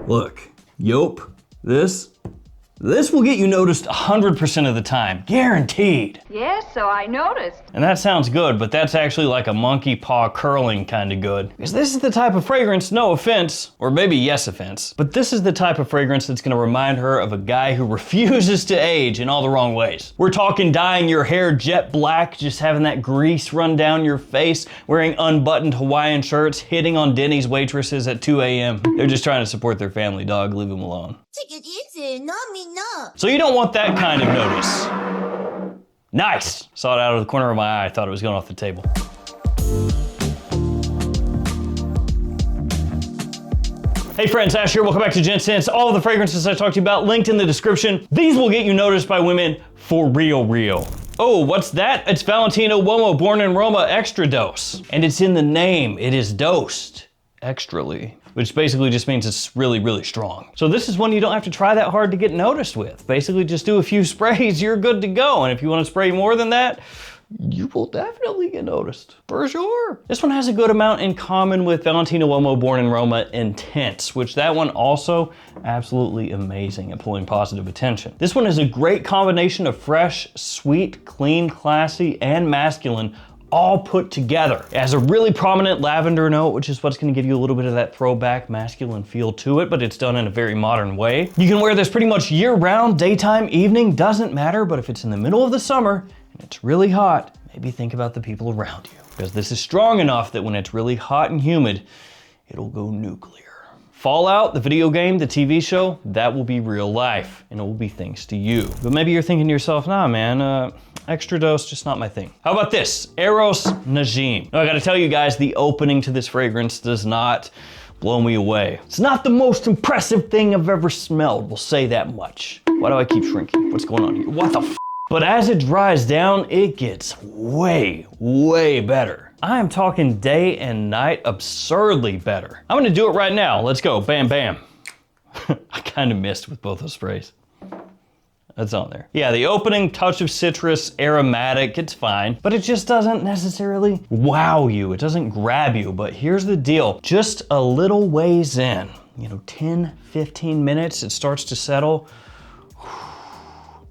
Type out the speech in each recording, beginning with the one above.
Look, Yope, this will get you noticed 100% of the time, guaranteed. Yes, so I noticed. And that sounds good, but that's actually like a monkey paw curling kind of good. Because this is the type of fragrance, no offense, or maybe yes offense, but this is the type of fragrance that's gonna remind her of a guy who refuses to age in all the wrong ways. We're talking dyeing your hair jet black, just having that grease run down your face, wearing unbuttoned Hawaiian shirts, hitting on Denny's waitresses at 2 a.m. They're just trying to support their family, dog, leave them alone. So you don't want that kind of notice. Nice! Saw it out of the corner of my eye, thought it was going off the table. Hey friends, Ash here, welcome back to Gents. All of the fragrances I talked to you about linked in the description. These will get you noticed by women for real. Oh, what's that? It's Valentino Uomo Born in Roma Extra Dose. And it's in the name, it is dosed extrally, which basically just means it's really strong. So this is one you don't have to try that hard to get noticed with. Basically just do a few sprays, you're good to go. And if you want to spray more than that, you will definitely get noticed, for sure. This one has a good amount in common with Valentino Uomo Born in Roma Intense, which that one also absolutely amazing at pulling positive attention. This one is a great combination of fresh, sweet, clean, classy, and masculine, all put together. It has a really prominent lavender note, which is what's gonna give you a little bit of that throwback masculine feel to it, but it's done in a very modern way. You can wear this pretty much year round, daytime, evening, doesn't matter, but if it's in the middle of the summer and it's really hot, maybe think about the people around you. Because this is strong enough that when it's really hot and humid, it'll go nuclear. Fallout, the video game, the TV show, that will be real life, and it will be thanks to you. But maybe you're thinking to yourself, nah man, extra dose, just not my thing. How about this, Eros Najim. Now I gotta tell you guys, the opening to this fragrance does not blow me away. It's not the most impressive thing I've ever smelled, we'll say that much. Why do I keep shrinking? What's going on here? What the f? But as it dries down, it gets way better. I am talking day and night absurdly better. I'm gonna do it right now. Let's go, bam, bam. I kind of missed with both those sprays. That's on there. Yeah, the opening touch of citrus, aromatic, it's fine, but it just doesn't necessarily wow you. It doesn't grab you, but here's the deal. Just a little ways in, 10, 15 minutes, it starts to settle.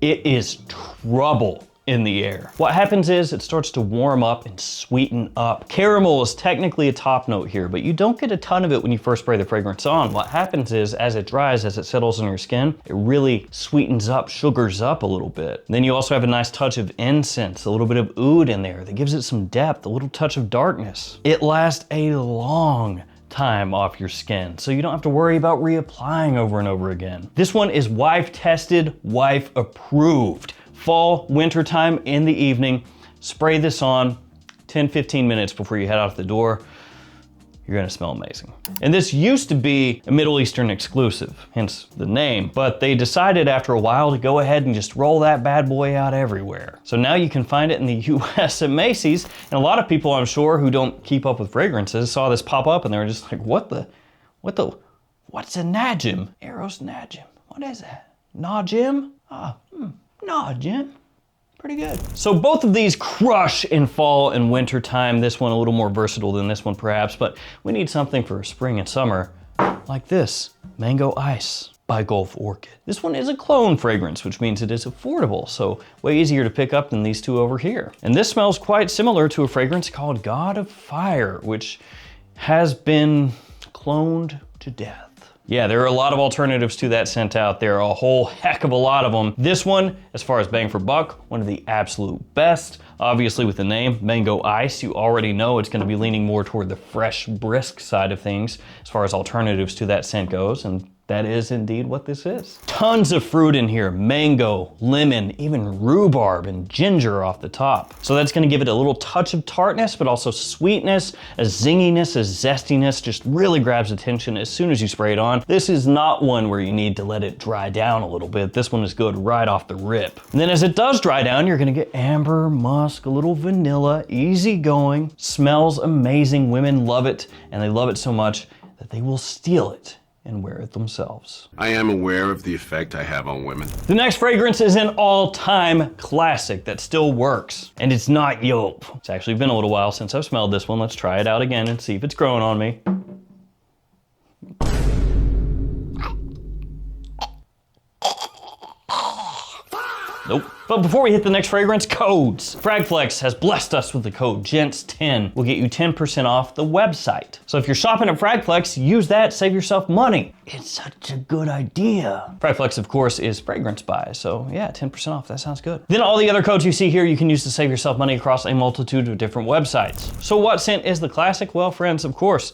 It is trouble in the air. What happens is it starts to warm up and sweeten up. Caramel is technically a top note here, but you don't get a ton of it when you first spray the fragrance on. What happens is as it dries, as it settles on your skin, it really sweetens up, sugars up a little bit. And then you also have a nice touch of incense, a little bit of oud in there that gives it some depth, a little touch of darkness. It lasts a long time off your skin, so you don't have to worry about reapplying over and over again. This one is wife tested, wife approved. Fall, winter time in the evening, spray this on 10, 15 minutes before you head out the door. You're gonna smell amazing. And this used to be a Middle Eastern exclusive, hence the name, but they decided after a while to go ahead and just roll that bad boy out everywhere. So now you can find it in the US at Macy's, and a lot of people I'm sure who don't keep up with fragrances saw this pop up and they were just like, what's a najim? Eros najim, what is that? Najim? Najim. Pretty good. So both of these crush in fall and winter time. This one a little more versatile than this one perhaps, but we need something for spring and summer like this, Mango Ice by Gulf Orchid. This one is a clone fragrance, which means it is affordable, so way easier to pick up than these two over here. And this smells quite similar to a fragrance called God of Fire, which has been cloned to death. Yeah, there are a lot of alternatives to that scent out there, a whole heck of a lot of them. This one, as far as bang for buck, one of the absolute best. Obviously with the name, Mango Ice, you already know it's gonna be leaning more toward the fresh, brisk side of things as far as alternatives to that scent goes, and that is indeed what this is. Tons of fruit in here, mango, lemon, even rhubarb and ginger off the top. So that's gonna give it a little touch of tartness, but also sweetness, a zinginess, a zestiness, just really grabs attention as soon as you spray it on. This is not one where you need to let it dry down a little bit. This one is good right off the rip. And then as it does dry down, you're gonna get amber, musk, a little vanilla, easy going, smells amazing. Women love it, and they love it so much that they will steal it and wear it themselves. I am aware of the effect I have on women. The next fragrance is an all-time classic that still works, and it's not Yope. It's actually been a little while since I've smelled this one. Let's try it out again and see if it's growing on me. Nope. But before we hit the next fragrance, codes. Fragflex has blessed us with the code GENTS10. Will get you 10% off the website. So if you're shopping at Fragflex, use that, save yourself money. It's such a good idea. Fragflex, of course, is fragrance buy. So yeah, 10% off, that sounds good. Then all the other codes you see here, you can use to save yourself money across a multitude of different websites. So what scent is the classic? Well, friends, of course,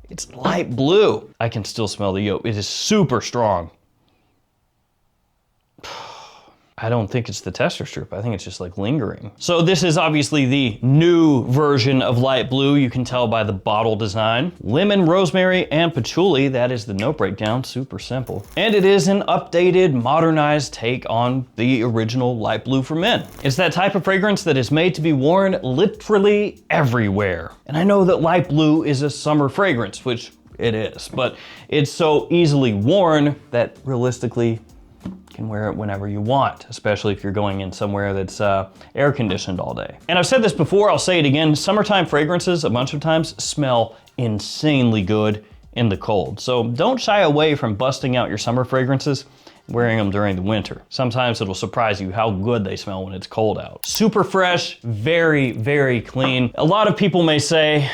it's light blue. I can still smell the oak. It is super strong. I don't think it's the tester strip. I think it's just like lingering. So this is obviously the new version of light blue. You can tell by the bottle design. Lemon, rosemary, and patchouli. That is the note breakdown, super simple. And it is an updated, modernized take on the original light blue for men. It's that type of fragrance that is made to be worn literally everywhere. And I know that light blue is a summer fragrance, which it is, but it's so easily worn that realistically, can wear it whenever you want, especially if you're going in somewhere that's air conditioned all day. And I've said this before, I'll say it again, summertime fragrances a bunch of times smell insanely good in the cold. So don't shy away from busting out your summer fragrances, wearing them during the winter. Sometimes it'll surprise you how good they smell when it's cold out. Super fresh, very, very clean. A lot of people may say,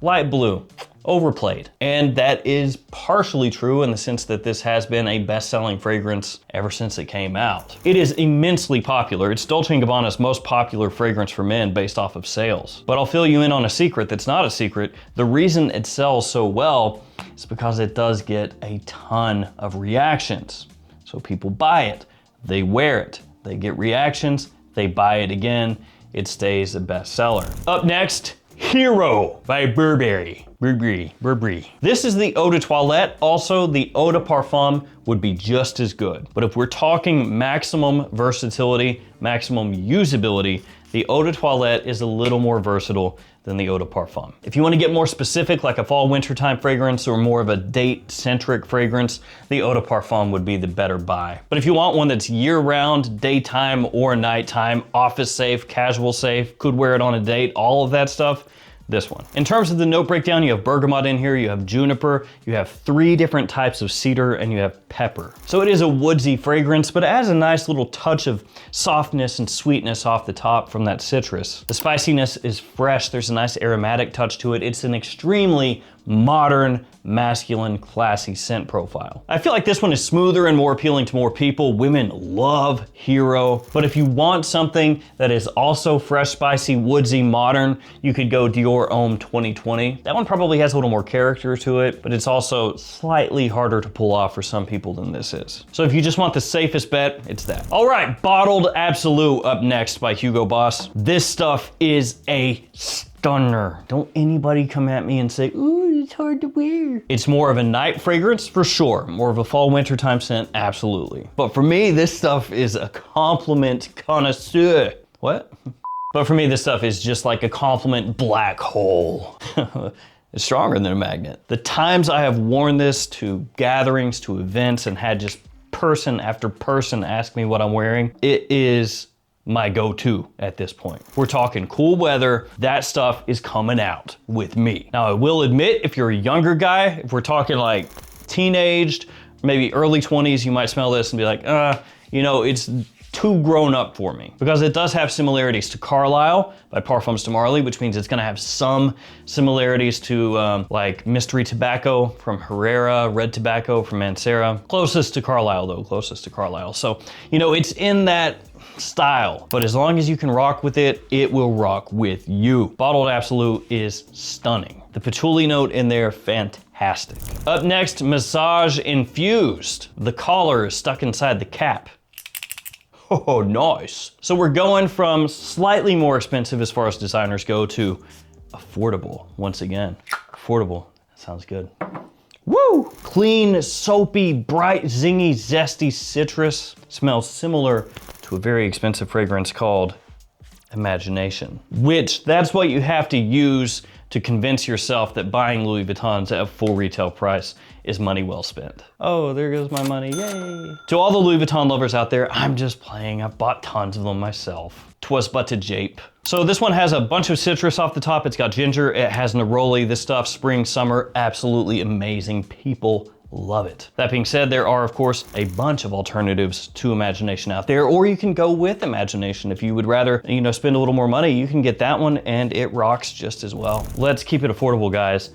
light blue, overplayed. And that is partially true in the sense that this has been a best-selling fragrance ever since it came out. It is immensely popular. It's Dolce & Gabbana's most popular fragrance for men based off of sales. But I'll fill you in on a secret that's not a secret. The reason it sells so well is because it does get a ton of reactions. So people buy it, they wear it, they get reactions, they buy it again, it stays a bestseller. Up next, Hero by Burberry. Burberry. This is the eau de toilette. Also, the eau de parfum would be just as good. But if we're talking maximum versatility, maximum usability, the eau de toilette is a little more versatile than the eau de parfum. If you want to get more specific, like a fall wintertime fragrance or more of a date-centric fragrance, the eau de parfum would be the better buy. But if you want one that's year-round, daytime or nighttime, office safe, casual safe, could wear it on a date, all of that stuff, this one. In terms of the note breakdown, you have bergamot in here, you have juniper, you have 3 different types of cedar, and you have pepper. So it is a woodsy fragrance, but it has a nice little touch of softness and sweetness off the top from that citrus. The spiciness is fresh, there's a nice aromatic touch to it. It's an extremely modern, masculine, classy scent profile. I feel like this one is smoother and more appealing to more people. Women love Hero, but if you want something that is also fresh, spicy, woodsy, modern, you could go Dior Homme 2020. That one probably has a little more character to it, but it's also slightly harder to pull off for some people than this is. So if you just want the safest bet, it's that. All right, Bottled Absolute up next by Hugo Boss. This stuff is a stunner. Don't anybody come at me and say, ooh, it's hard to wear. It's more of a night fragrance for sure. More of a fall wintertime scent, absolutely. But for me, this stuff is a compliment connoisseur. What? But for me, this stuff is just like a compliment black hole. It's stronger than a magnet. The times I have worn this to gatherings, to events, and had just person after person ask me what I'm wearing, it is my go-to at this point. We're talking cool weather, that stuff is coming out with me. Now I will admit, if you're a younger guy, if we're talking like teenaged, maybe early 20s, you might smell this and be like, you know, it's too grown up for me. Because it does have similarities to Carlisle by Parfums de Marly, which means it's gonna have some similarities to like Mystery Tobacco from Herrera, Red Tobacco from Mancera. Closest to Carlisle though, closest to Carlisle. So, you know, it's in that style, but as long as you can rock with it, it will rock with you. Bottled Absolute is stunning. The patchouli note in there, fantastic. Up next, Massage Infused. The collar is stuck inside the cap. Oh, nice. So we're going from slightly more expensive as far as designers go to affordable. Once again, affordable. That sounds good. Woo! Clean, soapy, bright, zingy, zesty citrus. Smells similar to a very expensive fragrance called Imagination, which that's what you have to use to convince yourself that buying Louis Vuittons at full retail price is money well spent. Oh, there goes my money, yay. To all the Louis Vuitton lovers out there, I'm just playing. I bought tons of them myself. 'Twas but a jape. So this one has a bunch of citrus off the top. It's got ginger, it has neroli. This stuff, spring, summer, absolutely amazing. People love it. That being said, there are of course a bunch of alternatives to imagination out there, or you can go with imagination. If you would rather, you know, spend a little more money, you can get that one and it rocks just as well. Let's keep it affordable, guys.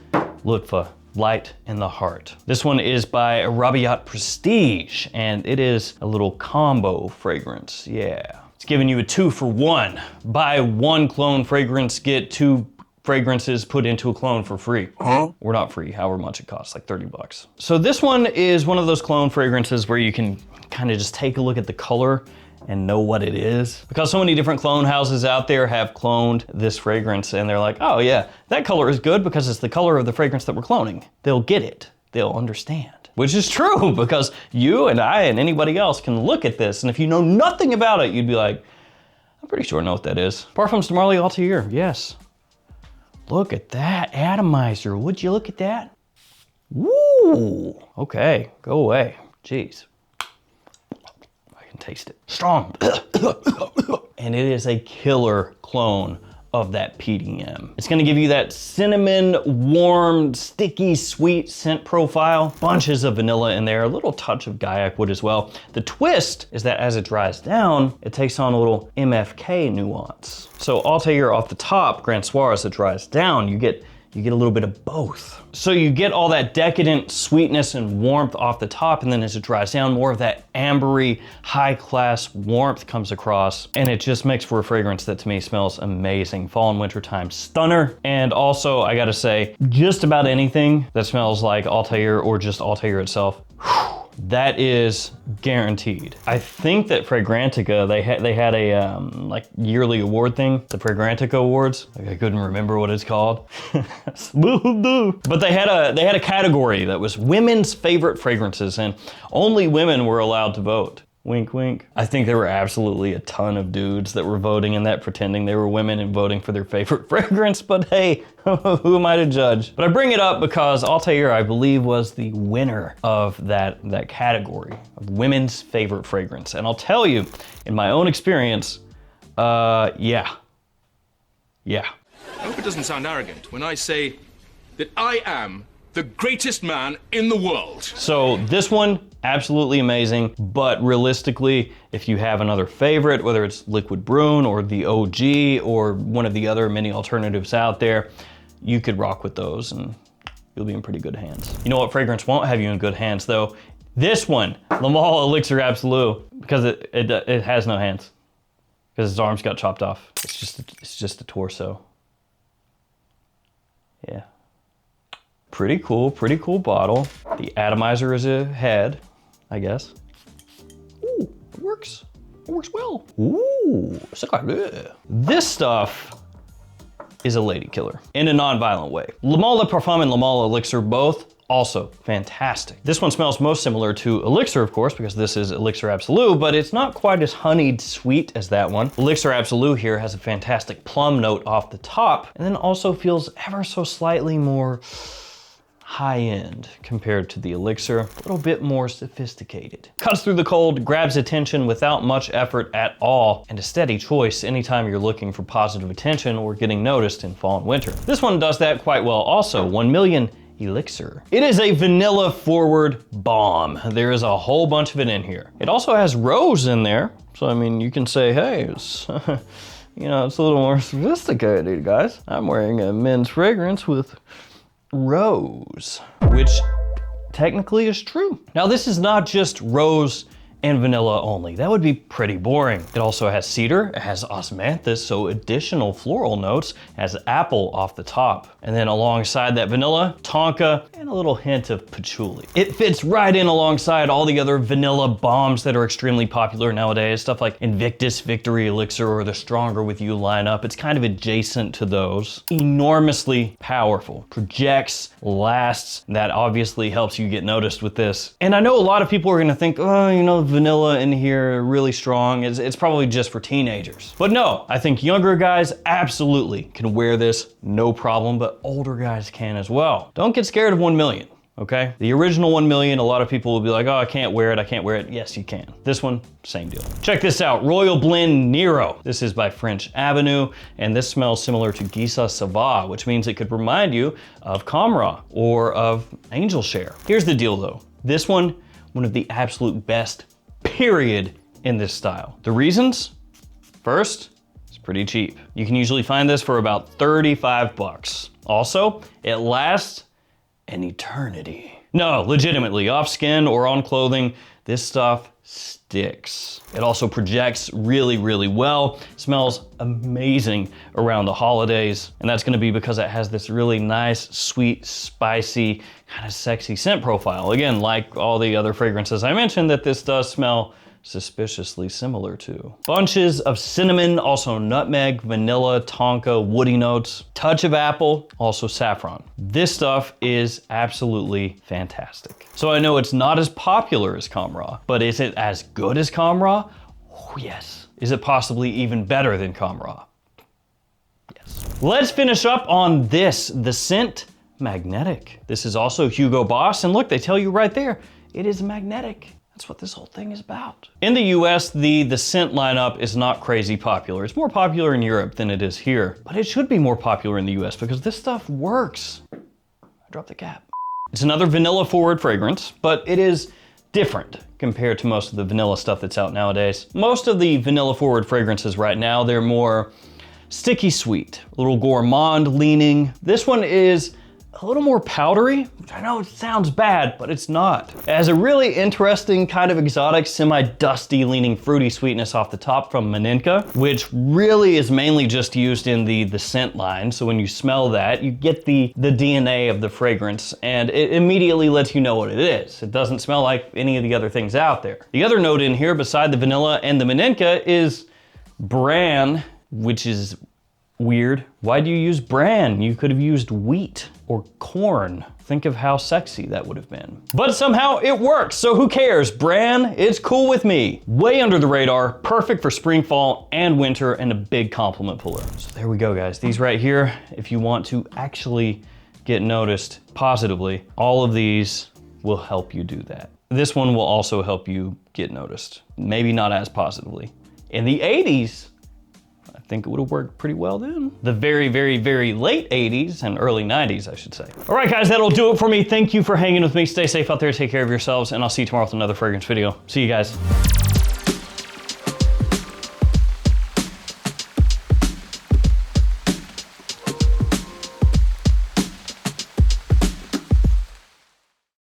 Luta, Light in the Heart. This one is by Rabanne Prestige, and it is a little combo fragrance, yeah. It's giving you a 2 for 1. Buy 1 cologne fragrance, get 2 fragrances put into a cologne for free. Huh? Or not free, however much it costs, like 30 bucks. So this one is one of those cologne fragrances where you can kind of just take a look at the color and know what it is. Because so many different cologne houses out there have cloned this fragrance and they're like, oh yeah, that color is good because it's the color of the fragrance that we're cloning. They'll get it, they'll understand. Which is true, because you and I and anybody else can look at this, and if you know nothing about it, you'd be like, I'm pretty sure I know what that is. Parfums de Marly Althair, yes. Look at that atomizer, would you look at that? Woo, okay, go away, jeez. Taste it. Strong. And it is a killer clone of that PDM. It's gonna give you that cinnamon, warm, sticky, sweet scent profile. Bunches of vanilla in there, a little touch of gaiac wood as well. The twist is that as it dries down, it takes on a little MFK nuance. So Altair off the top, Grand Soir, as it dries down, you get a little bit of both. So you get all that decadent sweetness and warmth off the top, and then as it dries down, more of that ambery, high-class warmth comes across, and it just makes for a fragrance that to me smells amazing. Fall and winter time stunner. And also, I gotta say, just about anything that smells like Altair or just Altair itself, that is guaranteed. I think that Fragrantica, they had a like yearly award thing, the Fragrantica Awards. Like I couldn't remember what it's called. But they had a category that was women's favorite fragrances, and only women were allowed to vote. Wink, wink. I think there were absolutely a ton of dudes that were voting in that, pretending they were women and voting for their favorite fragrance, but hey, who am I to judge? But I bring it up because Altair, I believe, was the winner of that category of women's favorite fragrance. And I'll tell you, in my own experience, yeah. I hope it doesn't sound arrogant when I say that I am the greatest man in the world. So this one, absolutely amazing, but realistically, if you have another favorite, whether it's Liquid Brune or the OG or one of the other many alternatives out there, you could rock with those and you'll be in pretty good hands. You know what fragrance won't have you in good hands though? This one, Le Male Elixir Absolu, because it has no hands, because his arms got chopped off. It's just a torso. Yeah. Pretty cool bottle. The atomizer is a head, I guess. Ooh, it works. It works well. Ooh, c'est carré. This stuff is a lady killer in a non-violent way. Le Male Parfum and Le Male Elixir both also fantastic. This one smells most similar to Elixir, of course, because this is Elixir Absolu, but it's not quite as honeyed sweet as that one. Elixir Absolu here has a fantastic plum note off the top, and then also feels ever so slightly more high-end compared to the Elixir, a little bit more sophisticated. Cuts through the cold, grabs attention without much effort at all, and a steady choice anytime you're looking for positive attention or getting noticed in fall and winter. This one does that quite well also. 1 million Elixir. It is a vanilla forward bomb. There is a whole bunch of it in here. It also has rose in there, so I mean, you can say, hey, it's, you know, it's a little more sophisticated, guys. I'm wearing a men's fragrance with rose, which technically is true. Now this is not just rose and vanilla only. That would be pretty boring. It also has cedar, it has osmanthus, so additional floral notes, it has apple off the top. And then alongside that vanilla, tonka, and a little hint of patchouli. It fits right in alongside all the other vanilla bombs that are extremely popular nowadays, stuff like Invictus, Victory Elixir, or the Stronger With You lineup. It's kind of adjacent to those. Enormously powerful, projects, lasts. That obviously helps you get noticed with this. And I know a lot of people are gonna think, oh, you know, vanilla in here really strong. It's probably just for teenagers. But no, I think younger guys absolutely can wear this, no problem, but older guys can as well. Don't get scared of 1 million. okay? The original 1 million, a lot of people will be like, oh, I can't wear it, I can't wear it. Yes, you can. This one, same deal. Check this out, Royal Blend Nero. This is by French Avenue, and this smells similar to Gisa Sava, which means it could remind you of Camra or of Angel Share. Here's the deal though. This one of the absolute best, period, in this style. The reasons? First, it's pretty cheap. You can usually find this for about 35 bucks. Also, it lasts an eternity. No, legitimately, off skin or on clothing, this stuff sticks. It also projects really, really well. Smells amazing around the holidays. And that's gonna be because it has this really nice, sweet, spicy, kind of sexy scent profile. Again, like all the other fragrances I mentioned that this does smell suspiciously similar to. Bunches of cinnamon, also nutmeg, vanilla, tonka, woody notes, touch of apple, also saffron. This stuff is absolutely fantastic. So I know it's not as popular as Camra, but is it as good as Camra? Oh yes. Is it possibly even better than Camra? Yes. Let's finish up on this, the scent Magnetic. This is also Hugo Boss, and look, they tell you right there, it is magnetic. That's what this whole thing is about. In the US, the scent lineup is not crazy popular. It's more popular in Europe than it is here, but it should be more popular in the US because this stuff works. I dropped the cap. It's another vanilla forward fragrance, but it is different compared to most of the vanilla stuff that's out nowadays. Most of the vanilla forward fragrances right now, they're more sticky sweet, a little gourmand leaning. This one is a little more powdery, which I know it sounds bad, but it's not. It has a really interesting kind of exotic, semi-dusty leaning fruity sweetness off the top from Maninka, which really is mainly just used in the scent line. So when you smell that, you get the DNA of the fragrance and it immediately lets you know what it is. It doesn't smell like any of the other things out there. The other note in here beside the vanilla and the Maninka is bran, which is weird. Why do you use bran? You could have used wheat or corn. Think of how sexy that would have been. But somehow it works, so who cares? Bran, it's cool with me. Way under the radar, perfect for spring, fall, and winter, and a big compliment puller. So there we go, guys. These right here, if you want to actually get noticed positively, all of these will help you do that. This one will also help you get noticed. Maybe not as positively. In the 80s, I think it would have worked pretty well then. The very, very, very late 80s and early 90s, I should say. All right, guys, that'll do it for me. Thank you for hanging with me. Stay safe out there, take care of yourselves, and I'll see you tomorrow with another fragrance video. See you guys.